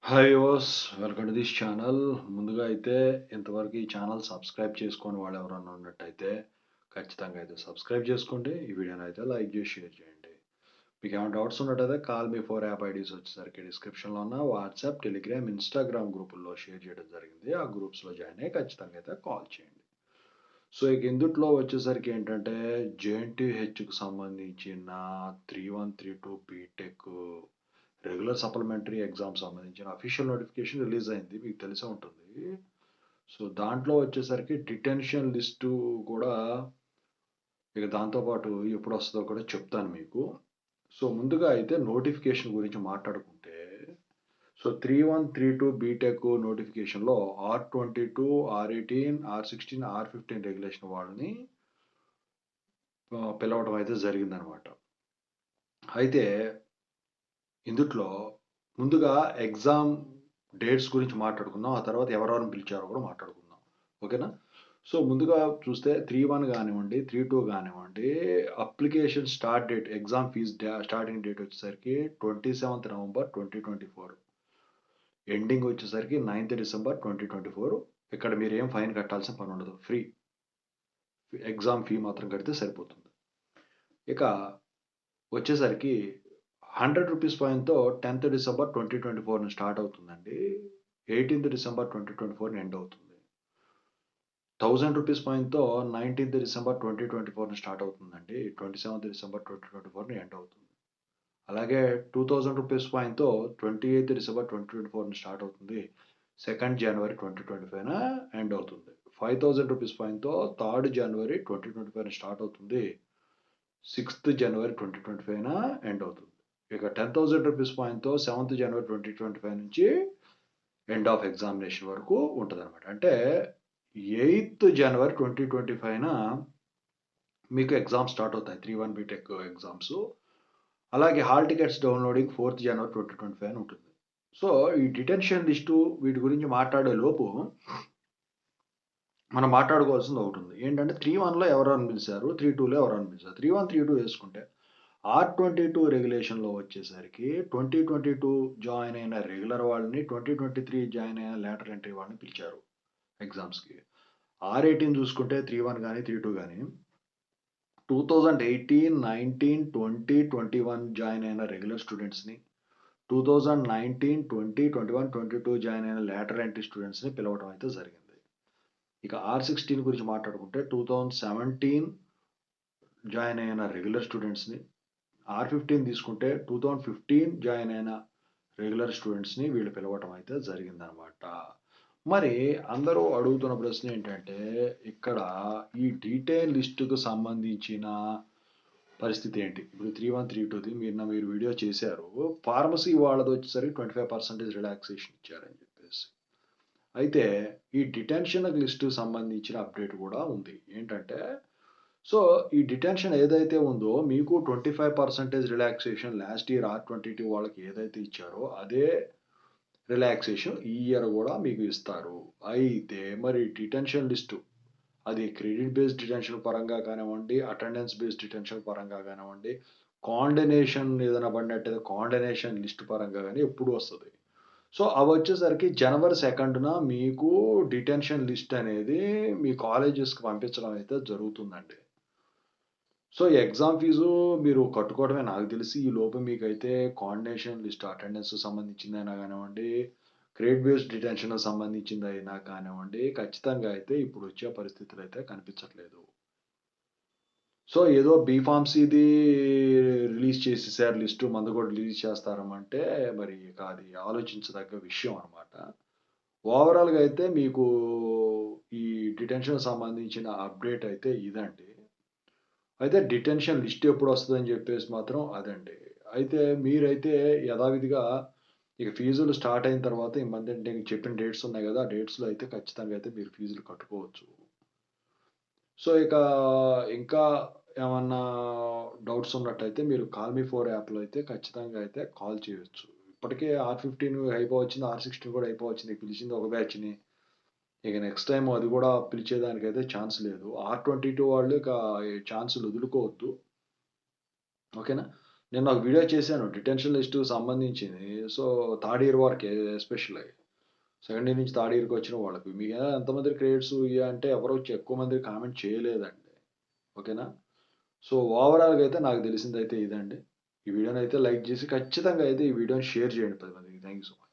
Hi యోస్ welcome to this channel. ముందుగా అయితే ఇంతవరకు ఈ ఛానల్ సబ్స్క్రైబ్ చేసుకొని వాళ్ళు ఎవరన్నా ఉన్నట్టయితే ఖచ్చితంగా అయితే సబ్స్క్రైబ్ చేసుకోండి. ఈ వీడియోని అయితే లైక్ చేసి షేర్ చేయండి. మీకు ఏమైనా డౌట్స్ ఉన్నట్టయితే call me four app IDs వచ్చేసరికి డిస్క్రిప్షన్లో ఉన్న వాట్సాప్, టెలిగ్రామ్, ఇన్స్టాగ్రామ్ గ్రూపుల్లో షేర్ చేయడం జరిగింది. ఆ గ్రూప్స్లో జాయిన్ అయ్యి ఖచ్చితంగా అయితే కాల్ చేయండి. సో ఇక ఇందుట్లో వచ్చేసరికి ఏంటంటే జేఎన్టీహెచ్కి సంబంధించిన 3132 బీటెక్ రెగ్యులర్ సప్లిమెంటరీ ఎగ్జామ్ సంబంధించిన అఫీషియల్ నోటిఫికేషన్ రిలీజ్ అయింది. మీకు తెలిసే ఉంటుంది. సో దాంట్లో వచ్చేసరికి డిటెన్షన్ లిస్టు కూడా ఇక దాంతో పాటు ఎప్పుడు వస్తుందో కూడా చెప్తాను మీకు. సో ముందుగా అయితే నోటిఫికేషన్ గురించి మాట్లాడుకుంటే సో 3132 బీటెక్ నోటిఫికేషన్లో R22, R18, R16, R15 regulation వాళ్ళని పిలవడం అయితే జరిగిందనమాట. అయితే ఇందుట్లో ముందుగా ఎగ్జామ్ డేట్స్ గురించి మాట్లాడుకుందాం. ఆ తర్వాత ఎవరెవరిని పిలిచారో కూడా మాట్లాడుకుందాం. ఓకేనా? సో ముందుగా చూస్తే 3-1 కానివ్వండి, 3-2 కానివ్వండి, application start date, exam fee starting date వచ్చేసరికి 27th నవంబర్ 2024, ఎండింగ్ వచ్చేసరికి 9th డిసెంబర్ 2024. ఇక్కడ మీరు ఏం ఫైన్ కట్టాల్సిన పని ఉండదు. ఫ్రీ ఎగ్జామ్ ఫీ మాత్రం కడితే సరిపోతుంది. ఇక వచ్చేసరికి ₹100 ఫైన్‌తో 10th డిసెంబర్ 2024 స్టార్ట్ అవుతుందండి. 18th డిసెంబర్ 2024 ఎండ్ అవుతుంది. ₹1000 ఫైన్‌తో 19th డిసెంబర్ 2024 స్టార్ట్ అవుతుందండి. 27th డిసెంబర్ 2024 ఎండ్ అవుతుంది. అలాగే ₹2000 ఫైన్‌తో 28th డిసెంబర్ 2024 స్టార్ట్ అవుతుంది. 2nd జనవరి 2025 ఎండ్ అవుతుంది. ₹5000 ఫైన్‌తో 3rd జనవరి 2025 స్టార్ట్ అవుతుంది. 6th జనవరి 2025 ఎండ్ అవుతుంది. ఇక ₹10,000 ఫైన్‌తో 7th జనవరి 2025 నుంచి ఎండ్ ఆఫ్ ఎగ్జామినేషన్ వరకు ఉంటదనమాట. అంటే 8th జనవరి 2025 మీకు ఎగ్జామ్స్ స్టార్ట్ అవుతాయి. 3-1 బీటెక్ ఎగ్జామ్స్. అలాగే హాల్ టికెట్స్ డౌన్లోడింగ్ 4th జనవరి 2025 ఉంటుంది. సో ఈ డిటెన్షన్ లిస్టు వీటి గురించి మాట్లాడే లోపు మనం మాట్లాడుకోవాల్సింది ఒకటి ఉంది. ఏంటంటే 3-1లో ఎవరెవరిని పిలిచారు, 3-2లో ఎవరెవరిని పిలిచారు. 3-1, 3-2 వేసుకుంటే R22 రెగ్యులేషన్‌లో వచ్చేసరికి 2022 జాయిన్ అయిన రెగ్యులర్ వాళ్ళని, 2023 జాయిన్ అయిన లేటర్ ఎంట్రీ వాళ్ళని పిలిచారు ఎగ్జామ్స్‌కి. R18 చూసుకుంటే 3-1 గాని, 3-2 గాని 2018, 19, 20, 21 జాయిన్ అయిన రెగ్యులర్ స్టూడెంట్స్‌ని, 2019, 20, 21, 22 జాయిన్ అయిన లేటర్ ఎంట్రీ స్టూడెంట్స్‌ని పిలవడం అయితే జరిగింది. ఇక R16 గురించి మాట్లాడుకుంటే 2017 జాయిన్ అయిన రెగ్యులర్ స్టూడెంట్స్‌ని, R15 తీసుకుంటే 2015 జాయిన్ అయిన రెగ్యులర్ స్టూడెంట్స్‌ని వీళ్ళు పిలవటం అయితే జరిగిందనమాట. మరి అందరూ అడుగుతున్న ప్రశ్న ఏంటంటే, ఇక్కడ ఈ డీటెయిల్ లిస్ట్‌కు సంబంధించిన పరిస్థితి ఏంటి? ఇప్పుడు 3-1, 3-2ది మీరు వీడియో చేశారు. ఫార్మసీ వాళ్ళదొచ్చేసరికి 25% రిలాక్సేషన్ ఇచ్చారని చెప్పేసి. అయితే ఈ డిటెన్షన్ లిస్ట్‌కి సంబంధించిన అప్డేట్ కూడా ఉంది. ఏంటంటే సో, ఈ డిటెన్షన్ ఏదైతే ఉందో మీకు 25% రిలాక్సేషన్ లాస్ట్ ఇయర్ R22 వాళ్ళకి ఏదైతే ఇచ్చారో అదే రిలాక్సేషన్ ఈ ఇయర్ గూడా మీకు ఇస్తారు. అయితే మరి డిటెన్షన్ లిస్టు అది క్రెడిట్ బేస్డ్ డిటెన్షన్ పరంగా కానివ్వండి, అటెండెన్స్ బేస్డ్ డిటెన్షన్ పరంగా కానివ్వండి, కాండోనేషన్ ఏదైనా పడినట్టయితే కాండోనేషన్ లిస్ట్ పరంగా గాని ఎప్పుడు వస్తది. సో, అవొచ్చేసరికి జనవరి 2న మీకు డిటెన్షన్ లిస్ట్ అనేది మీ కాలేజెస్‌కి పంపించడం అయితే జరుగుతుందండి. సో, ఎగ్జామ్ ఫీజు మీరు కట్టుకోవడమే నాకు తెలిసి ఈలోపు మీకైతే కాండోనేషన్ లిస్ట్ అటెండెన్స్‌కి సంబంధించిందైనా గానివ్వండి, క్రెడిట్ బేస్డ్ డిటెన్షన్‌కి సంబంధించిందైనా కానివ్వండి, ఖచ్చితంగా అయితే ఇప్పుడొచ్చే పరిస్థితులైతే కనిపించట్లేదు. సో, ఏదో బీఫార్మసీది రిలీజ్ చేసేసారు లిస్టు, మందు కూడా రిలీజ్ చేస్తారమంటే మరి ఇక అది ఆలోచించదగ్గ విషయం అనమాట. ఓవరాల్‌గా అయితే మీకు ఈ డిటెన్షన్‌కి సంబంధించిన అప్డేట్ అయితే ఇదండి. అయితే డిటెన్షన్ లిస్ట్ ఎప్పుడొస్తదని జెప్పేసి మాత్రం అదండి. అయితే మీరైతే యథావిధిగా ఇక ఫీజులు స్టార్ట్ అయిన తర్వాత ఈ మంత్ ఎండ్ నేను చెప్పిన డేట్స్ ఉన్నాయి గదా! ఆ డేట్స్‌లో అయితే ఖచ్చితంగా అయితే మీరు ఫీజులు కట్టుకోవచ్చు. సో, ఇక ఇంకా ఏమన్నా డౌట్స్ ఉన్నట్టయితే మీరు కాల్ మీ ఫోర్ యాప్‌లో అయితే ఖచ్చితంగా అయితే కాల్ చేయొచ్చు. ఇప్పటికే R15 అయిపోవచ్చింది. R16 కూడా అయిపోవచ్చింది. పిలిచింది ఒక బ్యాచ్‌ని. ఇక నెక్స్ట్ టైమ్ అది గూడా పిలిచేదానికైతే ఛాన్స్ లేదు. R22 వాళ్ళు ఇక ఛాన్సులు వదులుకోవద్దు. ఓకేనా? నేను ఒక వీడియో చేశాను డిటెన్షన్ లిస్ట్ సంబంధించింది. సో, థర్డ్ ఇయర్ వరకే ఎస్పెషల్లీ. సెకండ్ ఇయర్ నుంచి థర్డ్ ఇయర్‌కి వచ్చిన వాళ్ళకి. మీకు ఎంతమంది క్రెడిట్స్ ఇయ్యి అంటే ఎవరు ఎక్కువ మంది కామెంట్ చేయలేదండి. ఓకేనా? సో, ఓవరాల్‌గా అయితే నాకు తెలిసిందైతే ఇదండి. ఈ వీడియోనైతే లైక్ చేసి ఖచ్చితంగా అయితే ఈ వీడియోని షేర్ చేయండి 10 మందికి. Thank you so much.